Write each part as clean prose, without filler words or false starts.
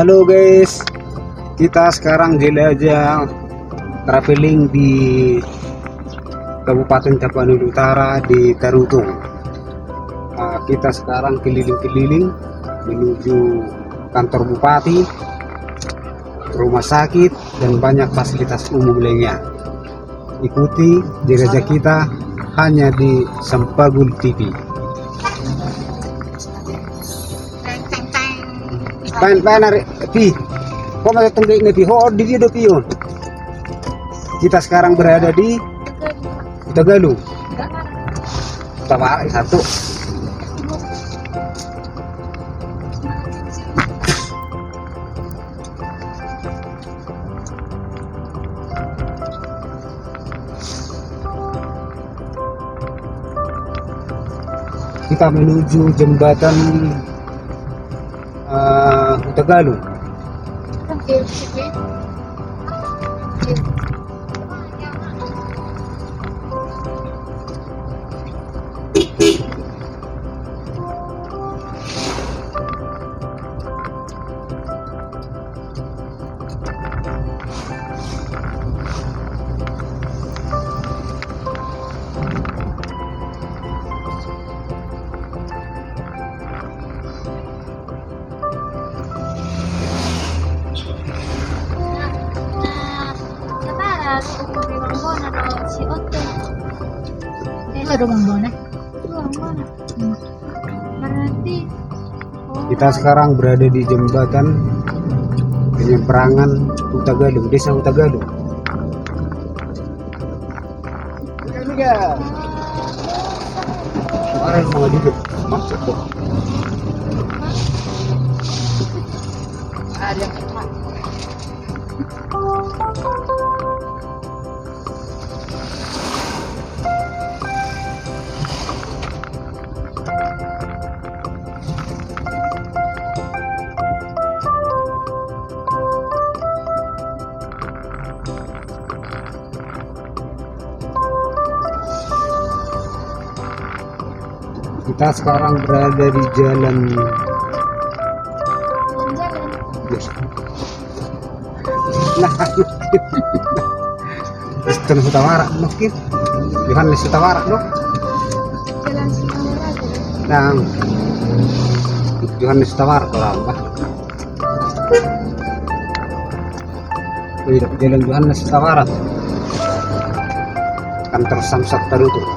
Halo guys, kita sekarang jelajah traveling di Kabupaten Tapanuli Utara di Tarutung. Kita sekarang keliling-keliling menuju kantor bupati, rumah sakit, dan banyak fasilitas umum lainnya. Ikuti jelajah kita hanya di Sampagul TV. Pan pi, kok masih tenggek nih pi, di video pion. Kita sekarang berada di Tagalu. Tawar satu. Kita menuju jembatan Tagalu. Kita sekarang berada di jembatan penyeberangan Utagalung, desa Utagalung. Kemarin mau duduk masuk kok. Kita sekarang berada di jalan Kristen Hutawara mungkin Yohanes Hutawara loh. Nah, Yohanes Hutawara orang bah. Jalan Yohanes Hutawara. Kantor Samsat Tarutung.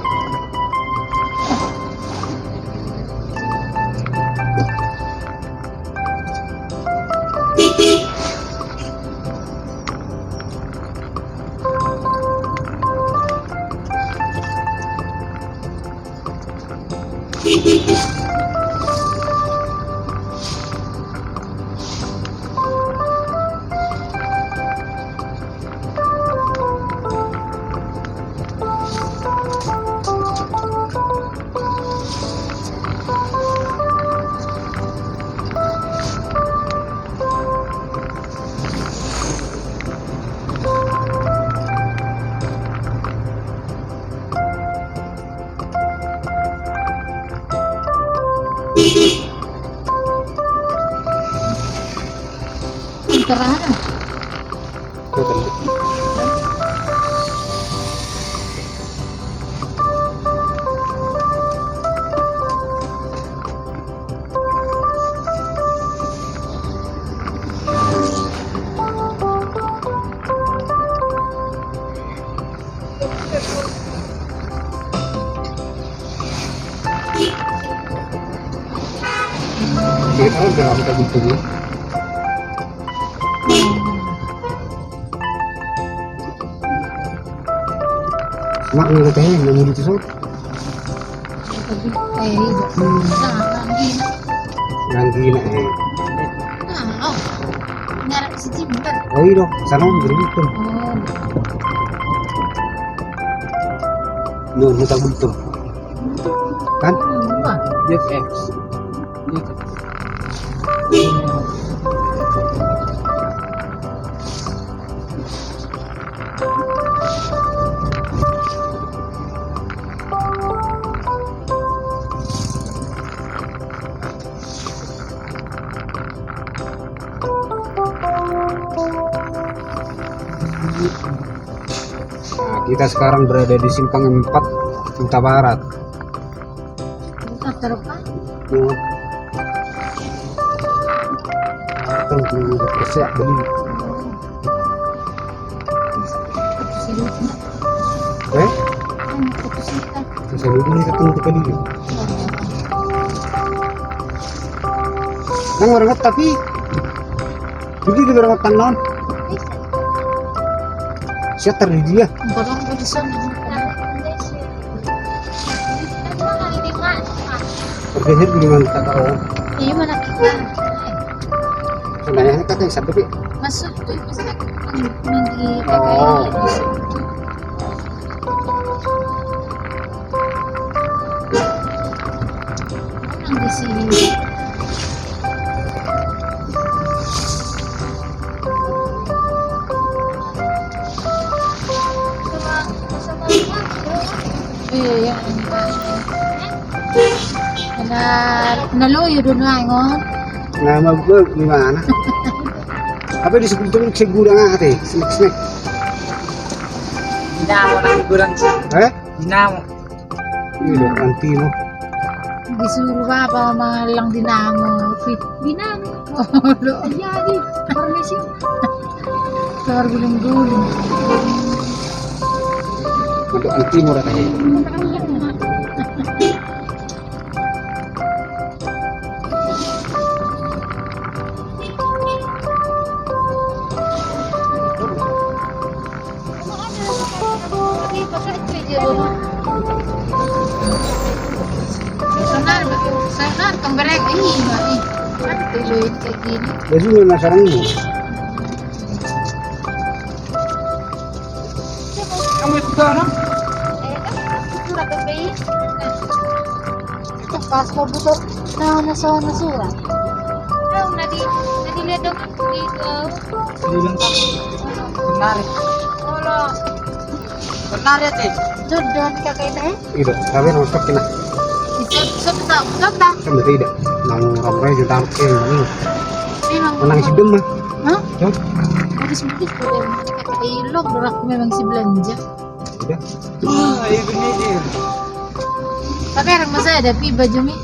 Kerahan. Kita udah kita gitu. Mak nggak teh yang gitu so. Nanggina Oh iya dong, sana begitu. Nuh, kita betul. Kan? Yes, X. Nah, kita sekarang berada di Simpang 4 Kuta Barat. Bukan terupa. Tunggu bersiap beli. Saya dulu ketemu kali ini. Nang orang tapi jadi di berapa tahun? Saya tadi dia. Borong ko di sana. Bergeser di mana tak tahu. Iya mana kita? Sebenarnya kata yang satu tapi Masuk tuh masuk di Oh. di sini. Iya ya. Naluyo doon nga ngon. nama gue di mana? Apa di sebelum segudang ate, snack. Dinamo na gurang dinamo. Iya, antino. Disuruh apa mga lang dinamo. Dinamo. Oh, lo. Jadi, permisi. Keluar gulung-gulung. Untuk antino katanya. Sana kemberek ini mbak nih. Kan tuloy kayak gini. Jadi memang sarang ini. Kamu itu no? Surat PPI. Itu paspor butuh na surat. Oh, nadi dong di Dilengkap. Benar. Olo. Benar ya teh. Jodoh kakek nih. Iya, tapi nonton kena. Sudah. Sama tidak. Nang ramai juta ini. Memang. Menang si dem mah. Hah? Cok. Habis ko din. Ilog, dorak memang si belanja. Udah. Ayo bener. Tapi orang masa ada pi baju mi.